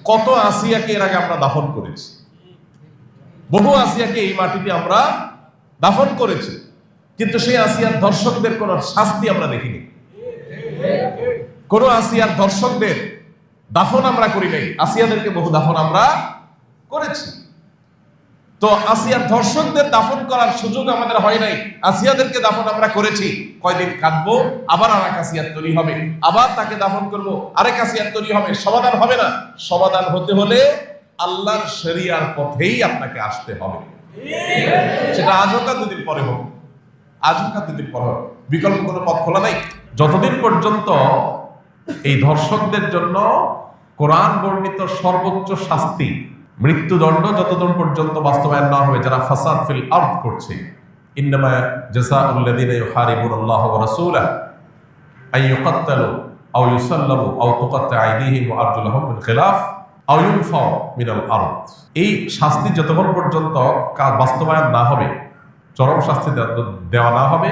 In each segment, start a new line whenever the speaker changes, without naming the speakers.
কত আসিয়াকে এর আগে আমরা দাফন করেছি, বহু আসিয়াকে এই মাটিতে আমরা দাফন করেছি, কিন্তু সেই আসিয়ার দর্শকদের কোন শাস্তি আমরা দেখিনি। কোন আসিয়ার দর্শকদের দাফন আমরা করি নাই, আসিয়াদেরকে বহু দাফন আমরা করেছি। তো আসিয়ার দর্শকদের দাফন করার সুযোগ আমাদের হয় নাই, আসিয়াদেরকে দাফন আমরা করেছি। কয়দিন কাঁদবো, আবার আরেক আসিয়ার তৈরি হবে, আবার তাকে দাফন করব, আরেক আসিয়ার তৈরি হবে। সমাধান হবে না। সমাধান হতে হলে আল্লাহর শরিয়ার পথেই আপনাকে আসতে হবে। সেটা আজ হোক আর দুদিন পরে হোক, আজ হোক আর দুদিন পরে হোক, বিকল্প কোনো পথ খোলা নাই। যতদিন পর্যন্ত এই ধর্ষকদের জন্য কোরআন বর্ণিত সর্বোচ্চ শাস্তি মৃত্যুদণ্ড যতদিন পর্যন্ত বাস্তবায়ন না হবে, যারা ফাসাদ ফিল আরদ করছে, ইন্নামা জাযাউল লাযিনা ইউহারিবুনাল্লাহা ওয়া রাসূলাহু আন ইউকাত্তালু আও ইউসাল্লাবু আও তুকাত্তা আইদিহিম ওয়া আরজুলুহুম মিন খিলাফ আও ইউনফাউ মিনাল আরদ। এই শাস্তি যতক্ষণ পর্যন্ত বাস্তবায়ন না হবে, চরম শাস্তি দেওয়া না হবে,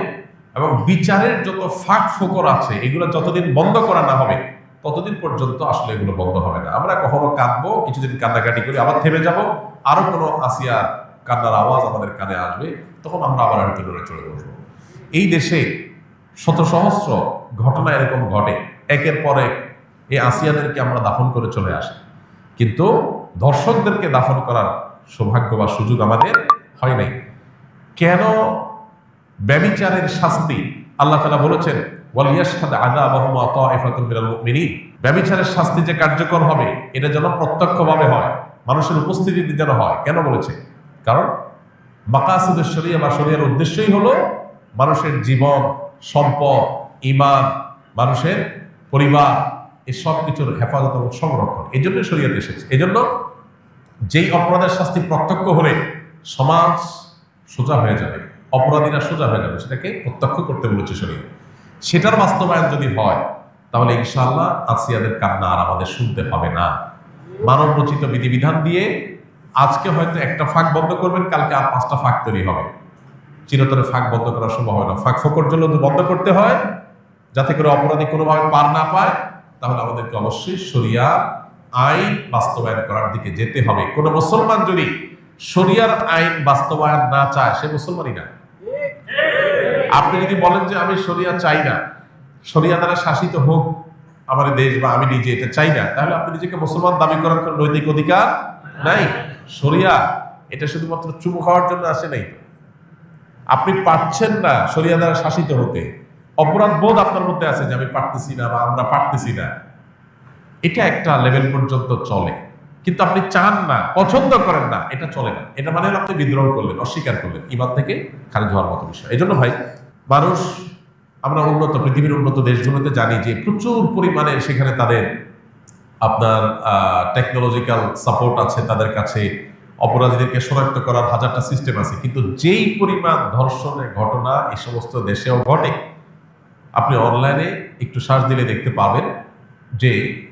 এবং বিচারের যত ফাঁক ফোকর আছে এগুলো যতদিন বন্ধ করা না হবে ততদিন পর্যন্ত আসলে এগুলো বন্ধ হবে না। আমরা কখনো কাঁদবো, কিছুদিন কান্নাকাটি করি, আবার থেমে যাব, আরো কোনো আসিয়া কান্নার আওয়াজ আমাদের কানে আসবে, তখন আমরা আবার হয়তো নড়ে চলে বসবো। এই দেশে শত সহস্র ঘটনা এরকম ঘটে, একের পর এক এই আসিয়াদেরকে আমরা দাফন করে চলে আসি, কিন্তু ধর্ষকদেরকে দাফন করার সৌভাগ্য বা সুযোগ আমাদের হয় নাই। কেন? ব্যভিচারের শাস্তি আল্লাহ তাআলা বলেছেন ওয়ালিয়াশহাদ আযাবাহুমা তাইফাতুম মিনাল মুমিনিন। ব্যভিচারের শাস্তি যে কার্যকর হবে এটা যেন প্রত্যক্ষভাবে হয়, মানুষের উপস্থিতিতে যেন হয়। কেন বলেছে? কারণ মাকাসিদুশ শরিয়া বা শরিয়ার উদ্দেশ্যই হলো মানুষের জীবন, সম্পদ, ঈমান, মানুষের পরিবার, এই সব কিছুর হেফাজত এবং সংরক্ষণ। এই জন্য শরিয়াত এসেছে। এই জন্য যেই অপরাধের শাস্তি প্রত্যক্ষ হলে সমাজ সোজা হয়ে যাবে, অপরাধীরা সোজা হয়ে যাবে, সেটাকে প্রত্যক্ষ করতে বলেছে শরীয়ত। সেটার বাস্তবায়ন যদি হয় তাহলে ইনশাআল্লাহ আসিয়াদের কান্না আর আমাদের শুনতে হবে না। মানব রচিত বিধিবিধান দিয়ে আজকে হয়তো একটা ফাঁক বন্ধ করবেন, কালকে আর 5টা ফাঁক তৈরি হবে। চিরতরে ফাঁক বন্ধ করা সম্ভব হয় না। ফাঁক ফোকর জন্য বন্ধ করতে হয় যাতে করে অপরাধী কোনোভাবে পার না পায়, তাহলে আমাদেরকে অবশ্যই শরিয়া আইন বাস্তবায়ন করার দিকে যেতে হবে। কোন মুসলমান যদি শরিয়ার আইন বাস্তবায়ন না চায়, সে মুসলমানই না। আপনি যদি বলেন যে আমি শরিয়া চাই না, শরিয়া দ্বারা শাসিত হোক আমার দেশ বা আমি নিজে এটা চাই না, তাহলে আপনি নিজেকে মুসলমান দাবি করার কোনো নৈতিক অধিকার নাই। শরিয়া এটা শুধুমাত্র চুমু খাওয়ার জন্য আসে নাই। আপনি পারছেন না শরিয়া দ্বারা শাসিত হতে, অপরাধ বোধ আপনার মধ্যে আছে যে আমি পারতেছি না বা আমরা পারতেছি না, এটা একটা লেভেল পর্যন্ত চলে। কিন্তু আপনি চান না, পছন্দ করেন না, এটা চলে না। এটা মানে আপনি বিদ্রোহ করলেন, অস্বীকার করলেন, ঈমান থেকে খারিজ হওয়ার মতো বিষয়। এই জন্য ভাই, মানুষ, আমরা উন্নত পৃথিবীর উন্নত দেশগুলোতে জানি যে প্রচুর পরিমাণে সেখানে তাদের আপনার টেকনোলজিক্যাল সাপোর্ট আছে, তাদের কাছে অপরাধীদেরকে শনাক্ত করার 1000টা সিস্টেম আছে। কিন্তু যেই পরিমাণ ধর্ষণের ঘটনা এই সমস্ত দেশেও ঘটে, আপনি অনলাইনে একটু সার্চ দিলে দেখতে পাবেন যে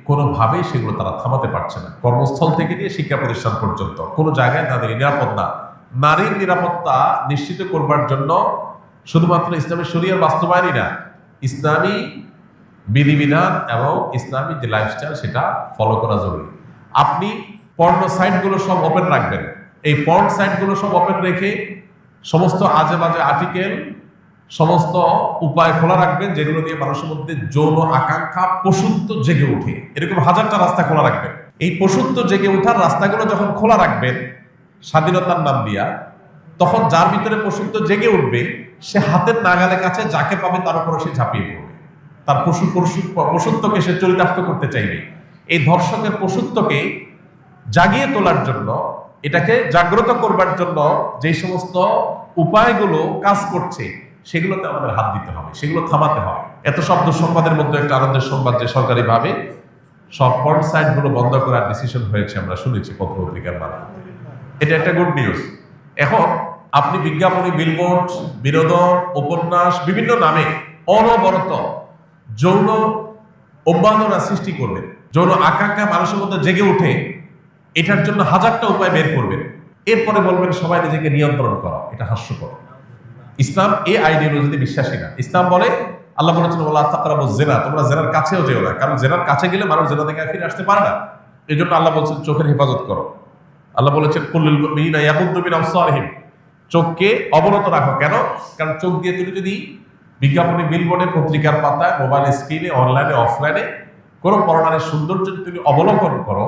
কোনোভাবেই সেগুলো তারা থামাতে পারছে না। কর্মস্থল থেকে নিয়ে শিক্ষা প্রতিষ্ঠান পর্যন্ত কোনো জায়গায় তাদের নিরাপদ না। নারীর নিরাপত্তা নিশ্চিত করবার জন্য শুধুমাত্র ইসলামী শরিয়ার বাস্তবায়নই না, ইসলামী বিধিবিধান এবং ইসলামী যে লাইফস্টাইল সেটা ফলো করা জরুরি। আপনি পর্ন সাইটগুলো সব ওপেন রাখবেন, এই পর্ন সাইটগুলো সব ওপেন রেখে সমস্ত আজে বাজে আর্টিকেল, সমস্ত উপায় খোলা রাখবেন যেগুলো দিয়ে মানুষের মধ্যে যৌন আকাঙ্ক্ষা পশুত্ব জেগে উঠে। এরকম 1000টা রাস্তা খোলা রাখবেন। এই পশুত্ব জেগে ওঠার রাস্তাগুলো যখন খোলা রাখবেন স্বাধীনতার নাম দিয়া, তখন যার ভিতরে পশুত্ব জেগে উঠবে সে হাতের নাগালে কাছে যাকে পাবে তার উপরে সে ঝাঁপিয়ে পড়বে, তার পশুত্বকে সে চরিতার্থ করতে চাইবে। এই ধর্ষকের পশুত্বকে জাগিয়ে তোলার জন্য, এটাকে জাগ্রত করবার জন্য যে সমস্ত উপায়গুলো কাজ করছে সেগুলোতে আমাদের হাত দিতে হবে, সেগুলো থামাতে হবে। এত শব্দ সংবাদের মধ্যে একটা আনন্দের সংবাদ যে সরকারিভাবে সব পর্ন সাইটগুলো বন্ধ করার ডিসিশন হয়েছে, আমরা শুনেছি পত্র পত্রিকার মাধ্যমে। এটা একটা গুড নিউজ। এখন আপনি বিজ্ঞাপনী, বিলবোর্ড, বিনোদন, উপন্যাস, বিভিন্ন নামে অনবরত যৌন অভ্যন্তরা সৃষ্টি করবেন, যৌন আকাঙ্ক্ষা মানুষের মধ্যে জেগে উঠে, এটার জন্য 1000টা উপায় বের করবেন। এরপরে বলবেন সবাই নিজেকে নিয়ন্ত্রণ করা। এটা হাস্যকর। ইসলাম এই আইডিওলজিতে বিশ্বাসী না। ইসলাম বলে, আল্লাহ বলেছেন ওয়ালা তাকরাবুজ জিনা, তোমরা জেনার কাছেও যেও না, কারণ জেনার কাছে গেলে মানুষ জেনা থেকে ফিরে আসতে পারে না। এই জন্য আল্লাহ বলছেন চোখের হেফাজত করো। আল্লাহ বলেছেন কুল্লিল মুমিনিনা ইয়াগুদ্দু মিন আবসারিহিম, চোখকে অবনত রাখো। কেন? কারণ চোখ দিয়ে তুমি যদি বিজ্ঞাপনে, বিলবোর্ডে, পত্রিকার পাতায়, মোবাইল স্ক্রিনে, অনলাইনে, অফলাইনে কোনো পরনারীর সৌন্দর্য তুমি অবলোকন করো,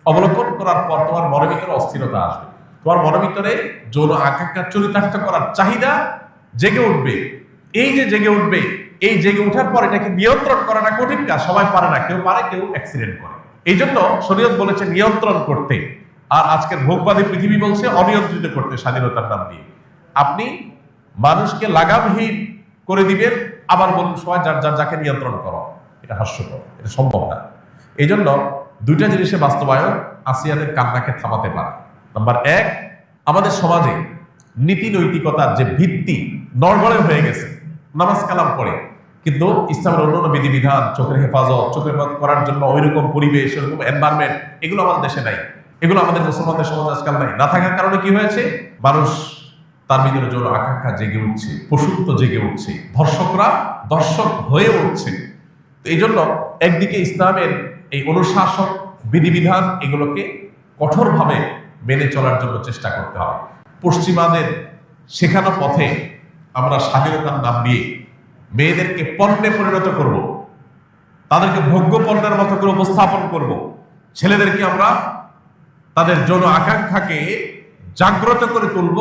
অবলোকন করার পর তোমার মনের ভিতরে অস্থিরতা আসবে, তোমার মনের ভিতরে যৌন আকাঙ্ক্ষা চরিতার্থ করার চাহিদা জেগে উঠবে। এই যে জেগে উঠবে, এই জেগে ওঠার পর এটাকে নিয়ন্ত্রণ করাটা কঠিন কাজ, সবাই পারে না, কেউ পারে, কেউ অ্যাক্সিডেন্ট করে। এই জন্য শরীয়ত বলেছে নিয়ন্ত্রণ করতে, আর আজকের ভোগবাদী পৃথিবী বলছে অনিয়ন্ত্রিত করতে, স্বাধীনতার নাম দিয়ে। আপনি মানুষকে লাগামহীন করে দিবেন, আবার বলুন সবাই যার যার যাকে নিয়ন্ত্রণ করো। এটা হাস্যকর, এটা সম্ভব না। এই জন্য দুইটা জিনিসের বাস্তবায়ন আসিয়াদের কান্নাকে থামাতে পারে। নাম্বার এক, আমাদের সমাজে নীতি নৈতিকতার যে ভিত্তি নড়বড়ে হয়ে গেছে, নামাজ কালাম পড়ে, কিন্তু ইসলামের অন্যান্য বিধিবিধান, চোখের হেফাজত করার জন্য ওইরকম পরিবেশ, ওইরকম এনভায়রনমেন্ট, এগুলো আমাদের দেশে নাই। এগুলো আমাদের মুসলমানদের সমাজ আজকাল নাই। না থাকার কারণে কি হয়েছে? মানুষ তার ভিতরে যৌন আকাঙ্ক্ষা জেগে উঠছে, পশুত্ব জেগে উঠছে, ধর্ষকরা দর্শক হয়ে উঠছে। তো এই জন্য একদিকে ইসলামের এই অনুশাসন, বিধিবিধান, এগুলোকে কঠোরভাবে মেনে চলার জন্য চেষ্টা করতে হবে। পশ্চিমাদের শেখানো পথে আমরা স্বাধীনতার নাম দিয়ে মেয়েদেরকে পণ্যে পরিণত করব, তাদেরকে ভোগ্য পণ্যের মতো করে উপস্থাপন করব। ছেলেদেরকে আমরা তাদের যৌন আকাঙ্ক্ষাকে জাগ্রত করে তুলব,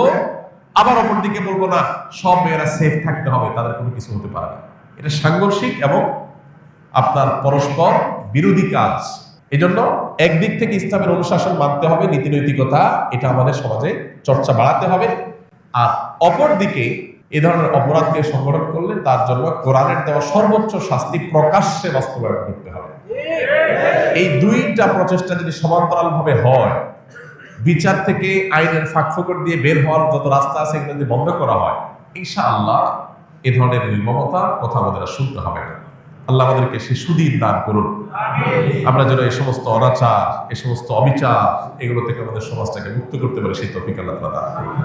আবার অপরদিকে বলবো না সব মেয়েরা সেফ থাকতে হবে, তাদের কোনো কিছু হতে পারে না। এটা সাংঘর্ষিক এবং আপনার পরস্পর বিরোধী কাজ। এই জন্য একদিক থেকে ইসলামের অনুশাসন মানতে হবে, নীতি নৈতিকতা, এটা আমাদের সমাজে চর্চা বাড়াতে হবে। আর অপর দিকে এ ধরনের অপরাধকে সংগঠন করলে তার জন্য কোরআনের দেওয়া সর্বোচ্চ শাস্তি প্রকাশ্যে বাস্তবায়ন করতে হবে। এই দুইটা প্রচেষ্টা যদি সমান্তরাল ভাবে হয়, বিচার থেকে আইনের ফাঁকফোকর দিয়ে বের হওয়ার যত রাস্তা আছে এগুলো যদি বন্ধ করা হয়, ইনশাআল্লাহ এ ধরনের নির্মমতার কথা আমাদের শুনতে হবে না। আল্লাহ আমাদেরকে সে সুদিন দান করুন। আমরা যেন এই সমস্ত অনাচার, এই সমস্ত অবিচার, এগুলো থেকে আমাদের সমাজটাকে মুক্ত করতে পারি, সেই তৌফিক আল্লাহ তাআলা দান করুন।